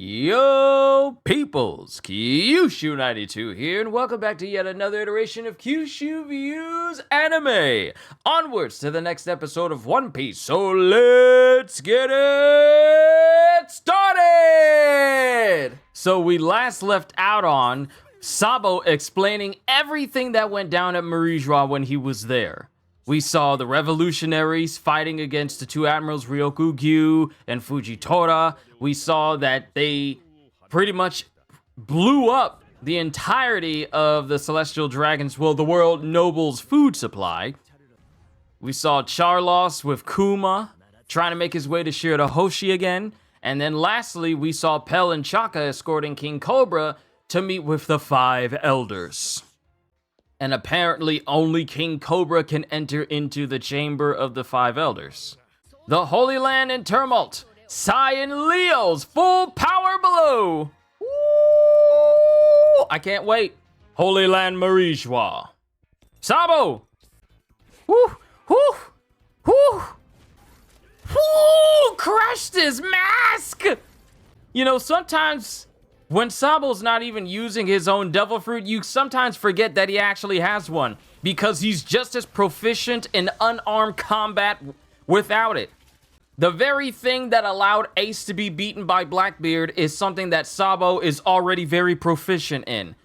Yo, peoples, qushu92 here, and welcome back to yet another iteration of Qushu Views Anime. Onwards to the next episode of One Piece, so let's get it started! So we last left out on Sabo explaining everything that went down at Marie-Joie when he was there. We saw the revolutionaries fighting against the two admirals, Ryokugyu and Fujitora. We saw that they pretty much blew up the entirety of the Celestial Dragons, well, the world nobles' food supply. We saw Charlos with Kuma trying to make his way to Shirahoshi again. And then lastly, we saw Pell and Chaka escorting King Cobra to meet with the five elders. And apparently only King Cobra can enter into the chamber of the five elders. The Holy Land in tumult. Sai and Leo's full power below. Woo! I can't wait. Holy Land Marie-Joie. Sabo! Woo! Woo! Woo! Woo! Crushed his mask! You know, sometimes when Sabo's not even using his own devil fruit, you sometimes forget that he actually has one, because he's just as proficient in unarmed combat without it. The very thing that allowed Ace to be beaten by Blackbeard is something that Sabo is already very proficient in.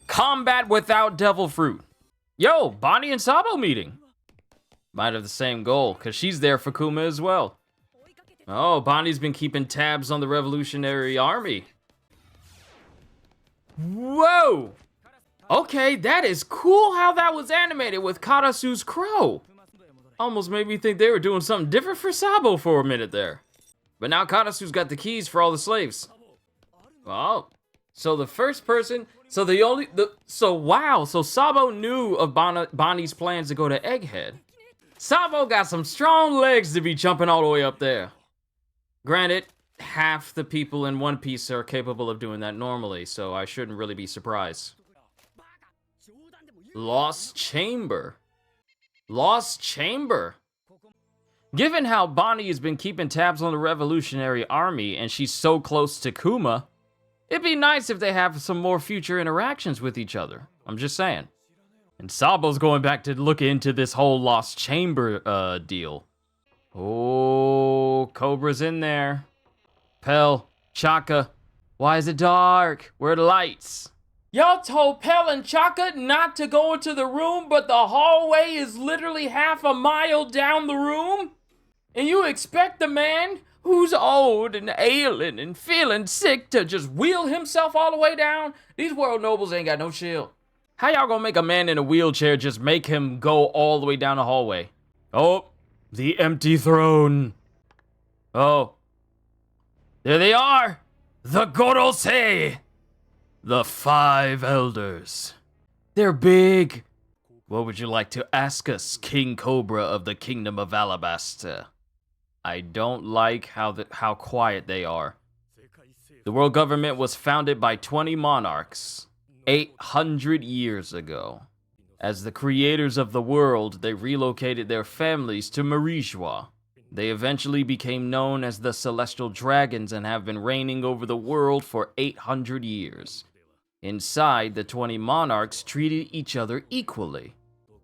Combat without devil fruit. Yo, Bonnie and Sabo meeting. Might have the same goal, because she's there for Kuma as well. Oh, Bonnie's been keeping tabs on the Revolutionary Army. Whoa! Okay, that is cool how that was animated with Karasu's crow. Almost made me think they were doing something different for Sabo for a minute there. But now Karasu's got the keys for all the slaves. Oh, so the first person, so wow, so Sabo knew of Bonnie's plans to go to Egghead. Sabo got some strong legs to be jumping all the way up there. Granted, half the people in One Piece are capable of doing that normally, so I shouldn't really be surprised. Lost Chamber. Lost Chamber. Given how Bonnie has been keeping tabs on the Revolutionary Army and she's so close to Kuma, it'd be nice if they have some more future interactions with each other. I'm just saying. And Sabo's going back to look into this whole Lost Chamber deal. Oh, Cobra's in there. Pell, Chaka, why is it dark? Where are the lights? Y'all told Pell and Chaka not to go into the room, but the hallway is literally half a mile down the room? And you expect the man who's old and ailing and feeling sick to just wheel himself all the way down? These world nobles ain't got no chill. How y'all gonna make a man in a wheelchair just make him go all the way down the hallway? Oh, the empty throne. Oh. There they are! The Gorosei! The five elders. They're big. What would you like to ask us, King Cobra of the Kingdom of Alabasta? I don't like how quiet they are. The world government was founded by 20 monarchs 800 years ago. As the creators of the world, they relocated their families to Marie-Joie. They eventually became known as the Celestial Dragons and have been reigning over the world for 800 years. Inside, the 20 monarchs treated each other equally.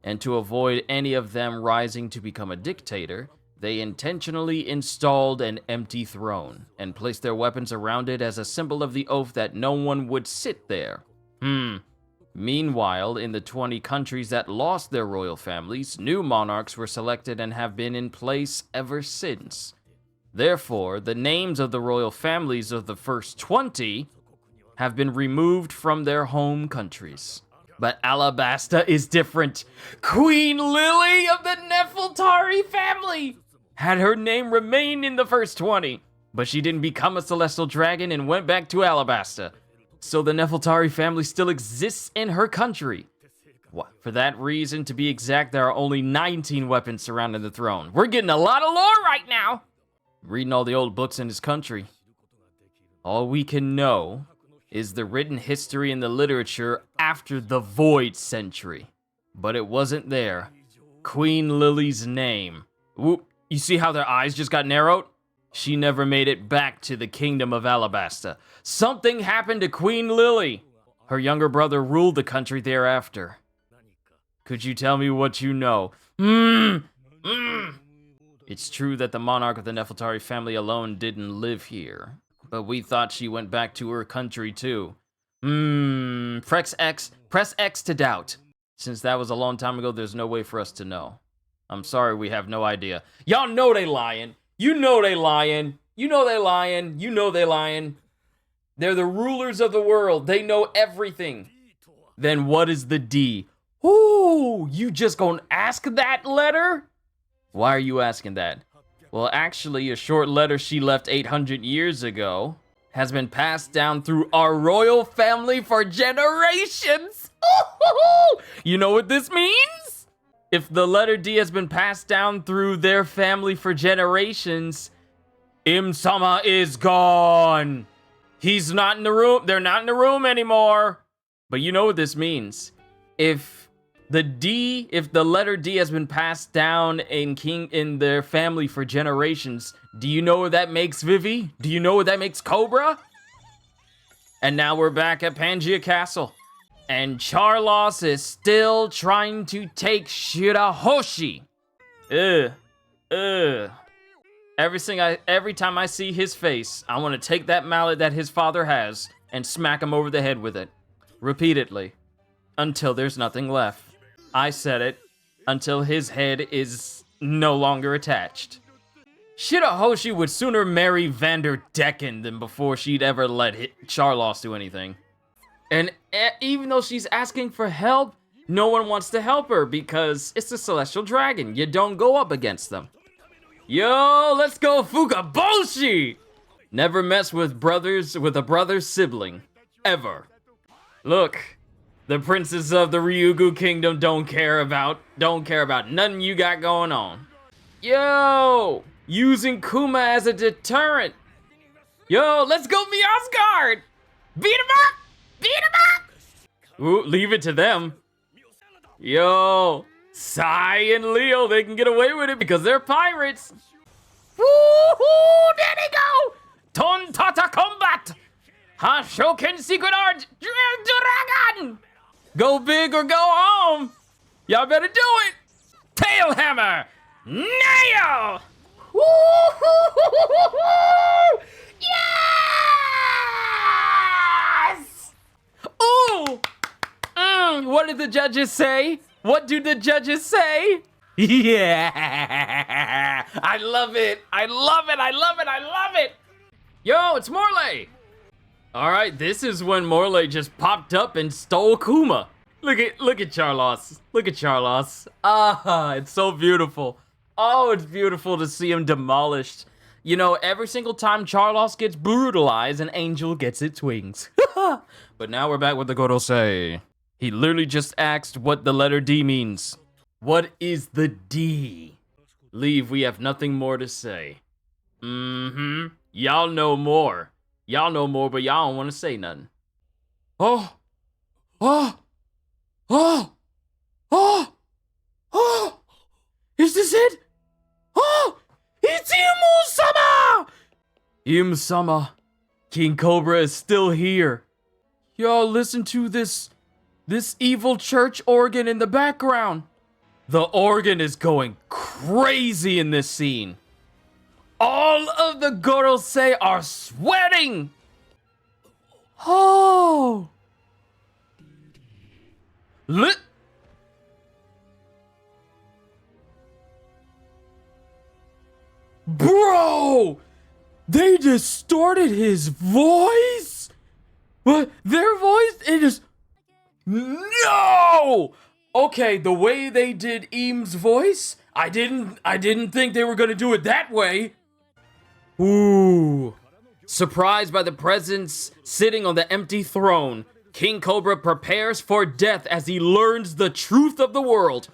And to avoid any of them rising to become a dictator, they intentionally installed an empty throne and placed their weapons around it as a symbol of the oath that no one would sit there. Meanwhile, in the 20 countries that lost their royal families, new monarchs were selected and have been in place ever since. Therefore, the names of the royal families of the first 20 have been removed from their home countries. But Alabasta is different. Queen Lily of the Nefeltari family had her name remain in the first 20, but she didn't become a celestial dragon and went back to Alabasta. So the Nefeltari family still exists in her country. For that reason, to be exact, there are only 19 weapons surrounding the throne. We're getting a lot of lore right now. Reading all the old books in his country. All we can know is the written history and the literature after the Void Century. But it wasn't there. Queen Lily's name. Whoop, you see how their eyes just got narrowed? She never made it back to the kingdom of Alabasta. Something happened to Queen Lily. Her younger brother ruled the country thereafter. Could you tell me what you know? It's true that the monarch of the Nefeltari family alone didn't live here, but we thought she went back to her country too. Press X to doubt. Since that was a long time ago, there's no way for us to know. I'm sorry, we have no idea. Y'all know they lying. You know they lying. You know they lying. You know they lying. They're the rulers of the world. They know everything. Then what is the D? Ooh, you just gonna ask that letter? Why are you asking that? Well, actually, a short letter she left 800 years ago has been passed down through our royal family for generations. You know what this means? If the letter D has been passed down through their family for generations, Im-sama is gone. He's not in the room. They're not in the room anymore. But you know what this means. If the letter D has been passed down in their family for generations, do you know what that makes, Vivi? Do you know what that makes, Cobra? And now we're back at Pangaea Castle. And Charlos is still trying to take Shirahoshi. Every time I see his face, I want to take that mallet that his father has and smack him over the head with it. Repeatedly. Until there's nothing left. I said it. Until his head is no longer attached. Shirahoshi would sooner marry Vanderdecken than before she'd ever let Charlos do anything. And even though she's asking for help, no one wants to help her because it's a celestial dragon. You don't go up against them. Yo, let's go Fukaboshi! Never mess with a brother's sibling. Ever. Look, the princes of the Ryugu kingdom don't care about nothing you got going on. Yo, using Kuma as a deterrent. Yo, let's go Miasgard! Beat him up! Beat him up! Ooh, leave it to them. Yo, Sai and Leo, they can get away with it because they're pirates. Woohoo! There they go! Tontata combat! Hashoken secret art dragon! Go big or go home! Y'all better do it! Tail hammer! Nail! Woo-hoo-hoo-hoo-hoo-hoo! Yes! Ooh! What did the judges say? What do the judges say? Yeah! I love it! I love it! I love it! I love it! Yo, it's Morley! Alright, this is when Morley just popped up and stole Kuma. Look at Charlos. Look at Charlos. Ah, it's so beautiful. Oh, it's beautiful to see him demolished. You know, every single time Charlos gets brutalized, an angel gets its wings. But now we're back with the Gorosei. He literally just asked what the letter D means. What is the D? Leave, we have nothing more to say. Y'all know more. Y'all know more, but y'all don't want to say nothing. Oh! Is this it? Oh! It's Imu-sama! Im-sama. King Cobra is still here. Y'all listen to this evil church organ in the background. The organ is going crazy in this scene. All of the Gorosei are sweating. Oh. Bro, they distorted his voice. What? Their voice? It is... No! Okay, the way they did Eam's voice, I didn't think they were gonna do it that way. Ooh. Surprised by the presence sitting on the empty throne, King Cobra prepares for death as he learns the truth of the world.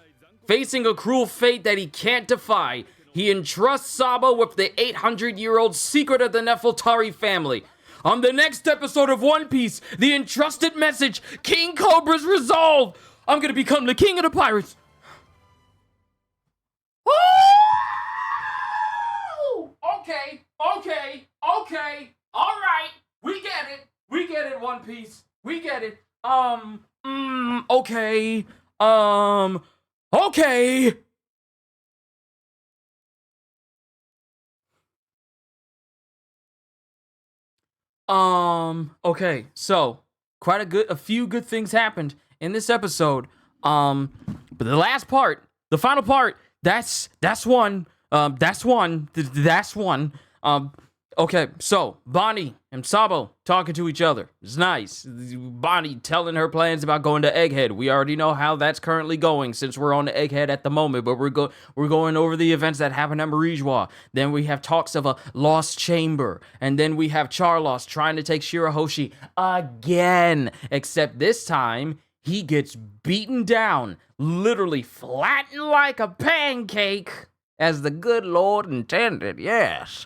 Facing a cruel fate that he can't defy, he entrusts Saba with the 800-year-old secret of the Nefeltari family. On the next episode of One Piece, the entrusted message, King Cobra's resolve. I'm gonna become the king of the pirates. Okay. Okay, okay, all right, we get it, One Piece, we get it. Okay, okay. Okay, so a few good things happened in this episode. But the last part, the final part, that's one. That's one. Okay, so Bonnie and Sabo talking to each other. It's nice. Bonnie telling her plans about going to Egghead. We already know how that's currently going since we're on the Egghead at the moment, but we're going over the events that happened at Marijois. Then we have talks of a lost chamber, and then we have Charlos trying to take Shirahoshi again. Except this time he gets beaten down, literally flattened like a pancake, as the good Lord intended. Yes.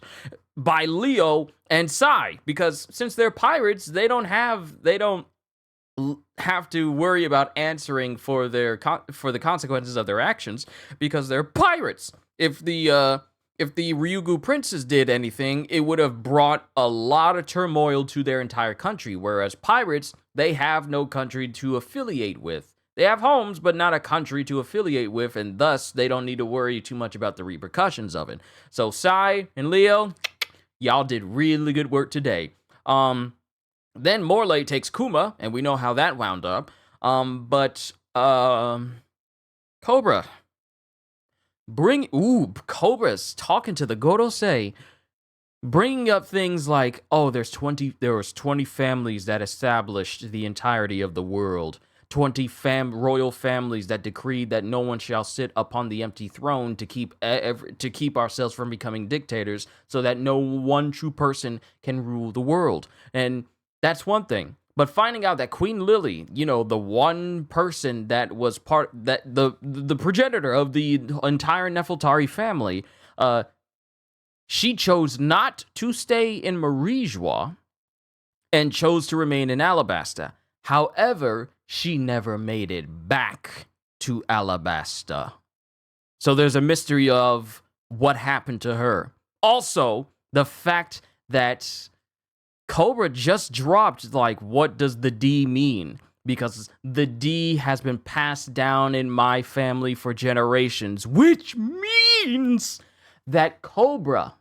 By Leo and Sai, because since they're pirates, they don't have to worry about answering for the consequences of their actions, because they're pirates. If the Ryugu princes did anything, it would have brought a lot of turmoil to their entire country, whereas pirates, they have no country to affiliate with. They have homes, but not a country to affiliate with, and thus they don't need to worry too much about the repercussions of it. So Sai and Leo, y'all did really good work today. Then Morley takes Kuma, and we know how that wound up. But Cobra. Cobra's talking to the Gorosei, bringing up things like, oh, there was 20 families that established the entirety of the world. 20 royal families that decreed that no one shall sit upon the empty throne to keep ourselves from becoming dictators, so that no one true person can rule the world. And that's one thing. But finding out that Queen Lily, the one person that was the progenitor of the entire Nefeltari family, she chose not to stay in Marijois and chose to remain in Alabasta. However, she never made it back to Alabasta. So there's a mystery of what happened to her. Also, the fact that Cobra just dropped, what does the D mean? Because the D has been passed down in my family for generations, which means that Cobra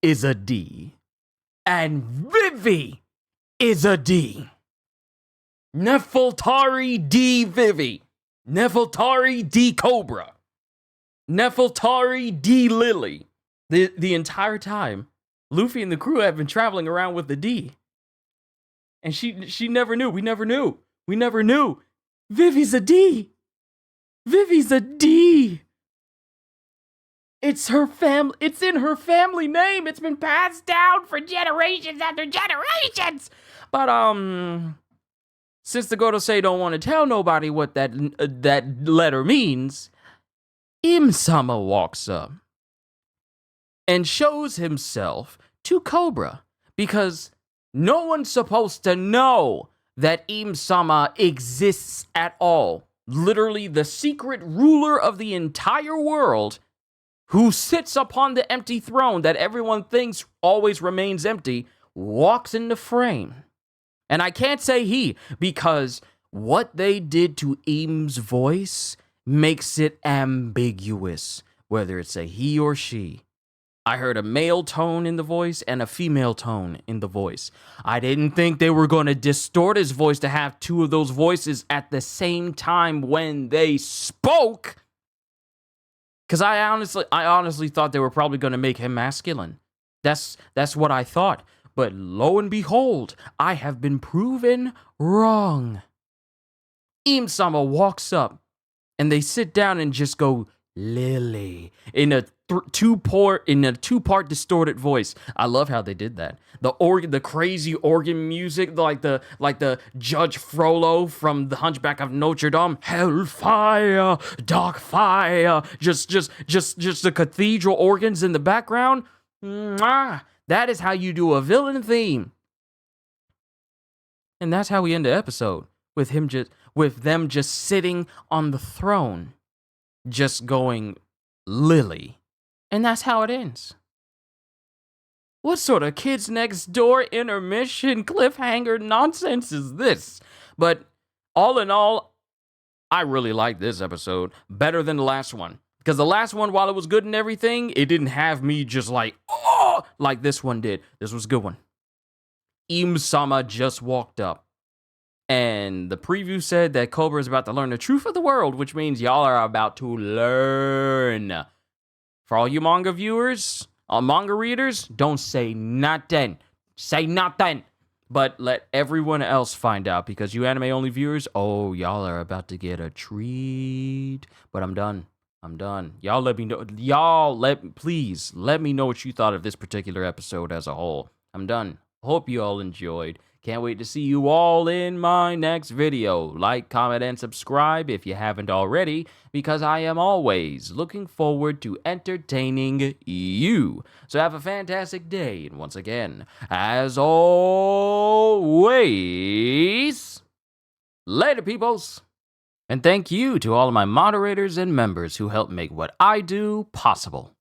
is a D and Vivi is a D. Nefeltari D Vivi. Nefeltari D Cobra. Nefeltari D Lily. The entire time, Luffy and the crew have been traveling around with the D. And she never knew. We never knew. Vivi's a D. Vivi's a D. It's in her family name. It's been passed down for generations after generations. But since the Gorosei don't want to tell nobody what that letter means, Im-sama walks up and shows himself to Cobra, because no one's supposed to know that Im-sama exists at all. Literally, the secret ruler of the entire world, who sits upon the empty throne that everyone thinks always remains empty, walks into frame. And I can't say he, because what they did to Im's voice makes it ambiguous, whether it's a he or she. I heard a male tone in the voice and a female tone in the voice. I didn't think they were going to distort his voice to have two of those voices at the same time when they spoke. Because I honestly thought they were probably going to make him masculine. That's what I thought. But lo and behold, I have been proven wrong. Im-sama walks up, and they sit down and just go, Lily, in a two-part distorted voice. I love how they did that. The crazy organ music, like the Judge Frollo from The Hunchback of Notre Dame, hellfire, dark fire, just the cathedral organs in the background. Mwah. That is how you do a villain theme. And that's how we end the episode, with them just sitting on the throne, just going, Lily. And that's how it ends. What sort of Kids Next Door intermission cliffhanger nonsense is this? But all in all, I really like this episode better than the last one. Because the last one, while it was good and everything, it didn't have me just like, oh, like this one did. This was a good one. Im-sama just walked up. And the preview said that Cobra is about to learn the truth of the world, which means y'all are about to learn. For all you manga viewers, manga readers, don't say nothing. Say nothing. But let everyone else find out, because you anime-only viewers, oh, y'all are about to get a treat. But I'm done. Y'all let me know. Please let me know what you thought of this particular episode as a whole. I'm done. Hope you all enjoyed. Can't wait to see you all in my next video. Like, comment, and subscribe if you haven't already, because I am always looking forward to entertaining you. So have a fantastic day, and once again, as always, later, peoples. And thank you to all of my moderators and members who help make what I do possible.